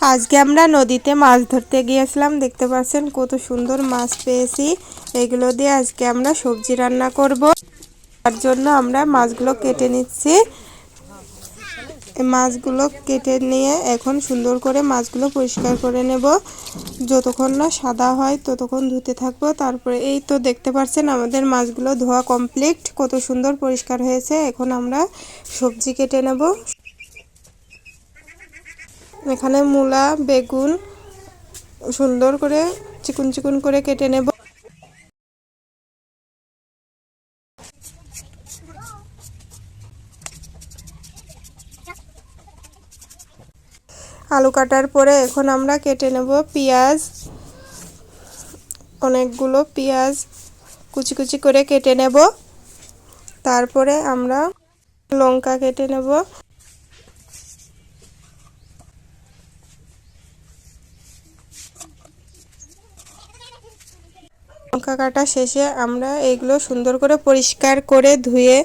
আজকে আমরা নদীতে মাছ ধরতে গিয়েছিলাম। দেখতে পাচ্ছেন কত সুন্দর মাছ পেয়েছি। এগুলো দিয়ে আজকে আমরা সবজি রান্না করব। তার জন্য আমরা মাছগুলো কেটে নিচ্ছি। মাছগুলো কেটে নিয়ে এখন সুন্দর করে মাছগুলো পরিষ্কার করে নেব। যতক্ষণ না সাদা হয় ততক্ষণ ধুতে থাকবো। তারপরে এই তো দেখতে পাচ্ছেন আমাদের মাছগুলো ধোয়া কমপ্লিট, কত সুন্দর পরিষ্কার হয়েছে। এখন আমরা সবজি কেটে নেব। এখানে মূলা, বেগুন সুন্দর করে চিকুন চিকুন করে কেটে নেব। আলু কাটার পরে এখন আমরা কেটে নেব পেঁয়াজ। অনেকগুলো পেঁয়াজ কুচি কুচি করে কেটে নেব। তারপরে আমরা লঙ্কা কেটে নেব। লঙ্কা কাটা শেষে আমরা এগুলো সুন্দর করে পরিষ্কার করে ধুয়ে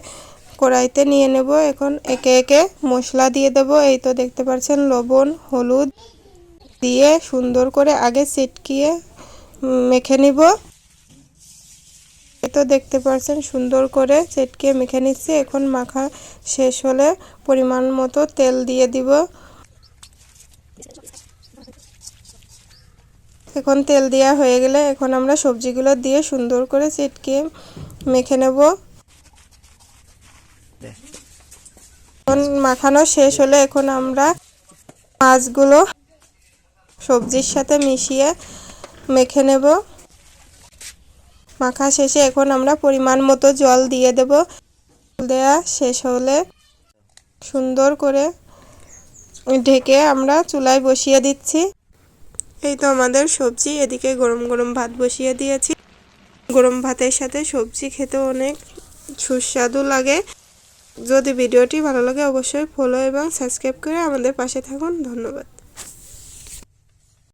কড়াইতে নিয়ে নেব। এখন একে একে মশলা দিয়ে দেব। এই তো দেখতে পাচ্ছেন লবণ, হলুদ দিয়ে সুন্দর করে আগে চিটকিয়ে মেখে নিব। এই তো দেখতে পাচ্ছেন সুন্দর করে চিটকিয়ে মেখে নিচ্ছি। এখন মাখা শেষ হলে পরিমাণ মতো তেল দিয়ে দিব। এখন তেল দেওয়া হয়ে গেলে এখন আমরা সবজিগুলো দিয়ে সুন্দর করে চিটকিয়ে মেখে নেব। এখন মাখানো শেষ হলে এখন আমরা মাছগুলো সবজির সাথে মিশিয়ে মেখে নেব। মাখা শেষে এখন আমরা পরিমাণ মতো জল দিয়ে দেব। দেয়া শেষ হলে সুন্দর করে ঢেকে আমরা চুলায় বসিয়ে দিচ্ছি। এই তো আমাদের সবজি, এদিকে গরম গরম ভাত বসিয়ে দিয়েছি। গরম ভাতের সাথে সবজি খেতে অনেক সুস্বাদু লাগে। যদি ভিডিওটি ভালো লাগে অবশ্যই ফলো এবং সাবস্ক্রাইব করে আমাদের পাশে থাকুন। ধন্যবাদ।